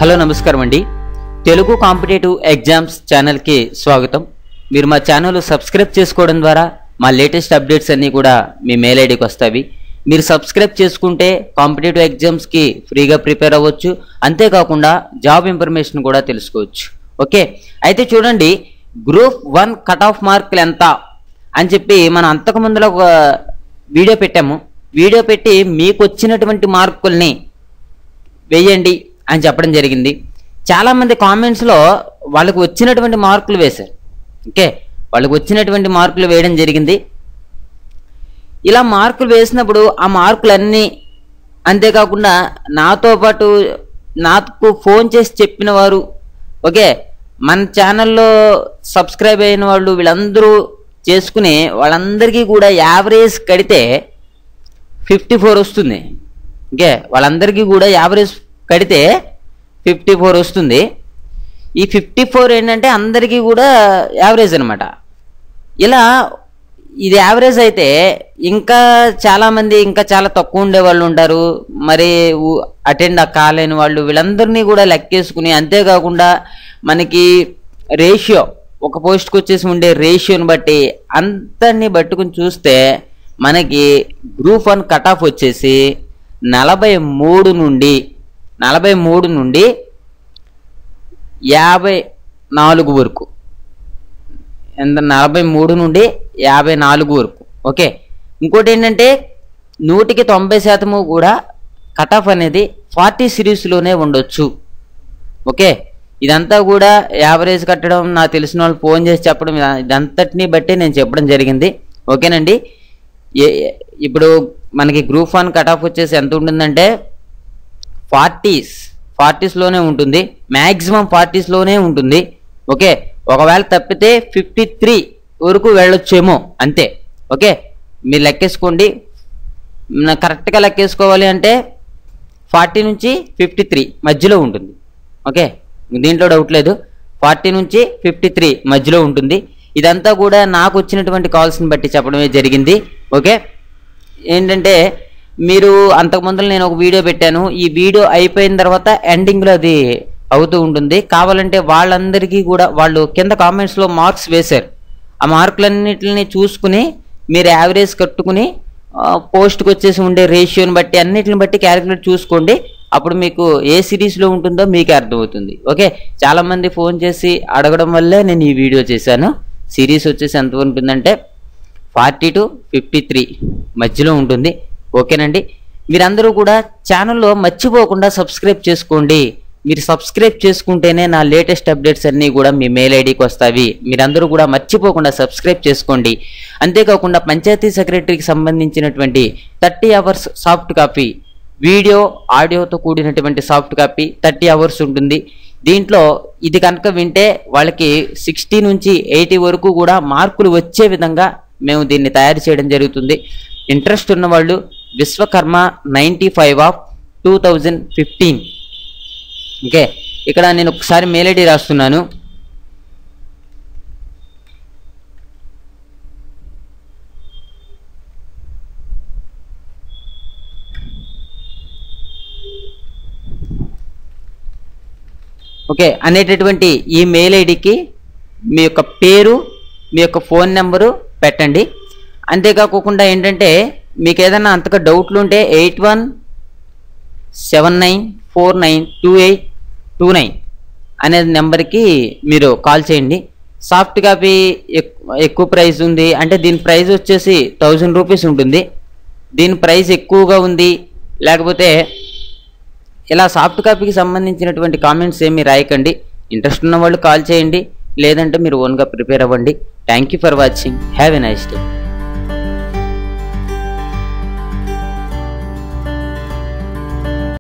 Hello నమస్కారం అండి. Telugu competitive exams ఛానల్కి స్వాగతం. మీరు మా ఛానల్ సబ్స్క్రైబ్ చేసుకోవడం ద్వారా మా లేటెస్ట్ అప్డేట్స్ అన్నీ కూడా మీ మెయిల్ ఐడికి వస్తాయి. మీరు సబ్స్క్రైబ్ చేసుకుంటే కాంపిటేటివ్ ఎగ్జామ్స్కి ఫ్రీగా ప్రిపేర్ అవ్వచ్చు, అంతేకాకుండా జాబ్ ఇన్ఫర్మేషన్ కూడా తెలుసుకోవచ్చు. ఓకే, అయితే చూడండి, గ్రూప్ 1 కట్ ఆఫ్ మార్కులు ఎంత అని చెప్పి మనం అంతకుముందులో ఒక వీడియో పెట్టాము. వీడియో పెట్టి మీకు వచ్చినటువంటి మార్కుల్ని వేయండి అని చెప్పడం జరిగింది. చాలామంది కామెంట్స్లో వాళ్ళకు వచ్చినటువంటి మార్కులు వేశారు. ఓకే, వాళ్ళకు వచ్చినటువంటి మార్కులు వేయడం జరిగింది. ఇలా మార్కులు వేసినప్పుడు ఆ మార్కులన్నీ, అంతేకాకుండా నాతో పాటు నాకు ఫోన్ చేసి చెప్పిన వారు, ఓకే, మన ఛానల్లో సబ్స్క్రైబ్ అయిన వాళ్ళు, వీళ్ళందరూ చేసుకుని వాళ్ళందరికీ కూడా యావరేజ్ కడితే 54 వస్తుంది. ఓకే, వాళ్ళందరికీ కూడా యావరేజ్ కడితే 54 వస్తుంది. ఈ 54 ఏంటంటే అందరికీ కూడా యావరేజ్ అనమాట. ఇలా ఇది యావరేజ్ అయితే ఇంకా చాలామంది ఇంకా చాలా తక్కువ ఉండే వాళ్ళు ఉంటారు, మరి అటెండ్ కాలేని వాళ్ళు, వీళ్ళందరినీ కూడా లెక్కేసుకుని, అంతేకాకుండా మనకి రేషియో, ఒక పోస్ట్కి వచ్చేసి ఉండే రేషియోని బట్టి అంతని పట్టుకుని చూస్తే మనకి గ్రూప్ 1 కట్ ఆఫ్ వచ్చేసి 43 నుండి 54 వరకు, ఎంత 43 నుండి 54 వరకు. ఓకే, ఇంకోటి ఏంటంటే 100% కూడా కట్ ఆఫ్ అనేది 40 సిరీస్లోనే ఉండొచ్చు. ఓకే, ఇదంతా కూడా యావరేజ్ కట్టడం, నాకు తెలిసిన వాళ్ళు ఫోన్ చేసి చెప్పడం, ఇదంతటిని బట్టి నేను చెప్పడం జరిగింది. ఓకేనండి. ఇప్పుడు మనకి గ్రూప్ 1 కట్ ఆఫ్ వచ్చేసి ఎంత ఉంటుందంటే 40స్లోనే ఉంటుంది, మ్యాక్సిమం 40స్లోనే ఉంటుంది. ఓకే, ఒకవేళ తప్పితే 53 వరకు వెళ్ళొచ్చేమో, అంతే. ఓకే, మీరు లెక్కేసుకోండి. కరెక్ట్గా లెక్కేసుకోవాలి అంటే 40 నుంచి 53 మధ్యలో ఉంటుంది. ఓకే, దీంట్లో డౌట్ లేదు, 40 నుంచి 53 మధ్యలో ఉంటుంది. ఇదంతా కూడా నాకు వచ్చినటువంటి కాల్స్ని బట్టి చెప్పడమే జరిగింది. ఓకే, ఏంటంటే మీరు అంతకుముందు నేను ఒక వీడియో పెట్టాను, ఈ వీడియో అయిపోయిన తర్వాత ఎండింగ్లో అది అవుతూ ఉంటుంది. కావాలంటే వాళ్ళందరికీ కూడా వాళ్ళు కింద కామెంట్స్లో మార్క్స్ వేశారు. ఆ మార్కులన్నిటిని చూసుకుని మీరు యావరేజ్ కట్టుకుని పోస్ట్కి వచ్చేసి ఉండే రేషియోని బట్టి అన్నిటిని బట్టి క్యాలిక్యులేట్ చూసుకోండి. అప్పుడు మీకు ఏ సిరీస్లో ఉంటుందో మీకే అర్థమవుతుంది. ఓకే, చాలామంది ఫోన్ చేసి అడగడం వల్లే నేను ఈ వీడియో చేశాను. సిరీస్ వచ్చేసి ఎంత ఉంటుందంటే 40 to 53 మధ్యలో ఉంటుంది. ఓకేనండి, మీరందరూ కూడా ఛానల్లో మర్చిపోకుండా సబ్స్క్రైబ్ చేసుకోండి. మీరు సబ్స్క్రైబ్ చేసుకుంటేనే నా లేటెస్ట్ అప్డేట్స్ అన్నీ కూడా మీ మెయిల్ ఐడికి వస్తాయి. మీరందరూ కూడా మర్చిపోకుండా సబ్స్క్రైబ్ చేసుకోండి. అంతేకాకుండా పంచాయతీ సెక్రటరీకి సంబంధించినటువంటి 30 hours సాఫ్ట్ కాపీ, వీడియో ఆడియోతో కూడినటువంటి సాఫ్ట్ కాపీ 30 hours ఉంటుంది. దీంట్లో ఇది కనుక వింటే వాళ్ళకి 60 నుంచి 80 వరకు కూడా మార్కులు వచ్చే విధంగా మేము దీన్ని తయారు చేయడం జరుగుతుంది. ఇంట్రెస్ట్ ఉన్నవాళ్ళు విశ్వకర్మ 95 of 2015. ఓకే, ఇక్కడ నేను ఒకసారి మెయిల్ ఐడి రాస్తున్నాను. ఓకే, అనేటటువంటి ఈ మెయిల్ ఐడికి మీ యొక్క పేరు, మీ యొక్క ఫోన్ నెంబరు పెట్టండి. అంతేకాకుండా ఏంటంటే మీకు ఏదైనా అంతగా డౌట్లు ఉంటే 8179492829 అనే నెంబర్కి మీరు కాల్ చేయండి. సాఫ్ట్ కాపీ ఎక్కువ ప్రైస్ ఉంది అంటే దీని ప్రైస్ వచ్చేసి 1000 రూపీస్ ఉంటుంది. దీని ప్రైస్ ఎక్కువగా ఉంది, లేకపోతే ఇలా సాఫ్ట్ కాపీకి సంబంధించినటువంటి కామెంట్స్ ఏమి రాయకండి. ఇంట్రెస్ట్ ఉన్న వాళ్ళు కాల్ చేయండి, లేదంటే మీరు ఓన్గా ప్రిపేర్ అవ్వండి. Thank you for watching. Have a nice day.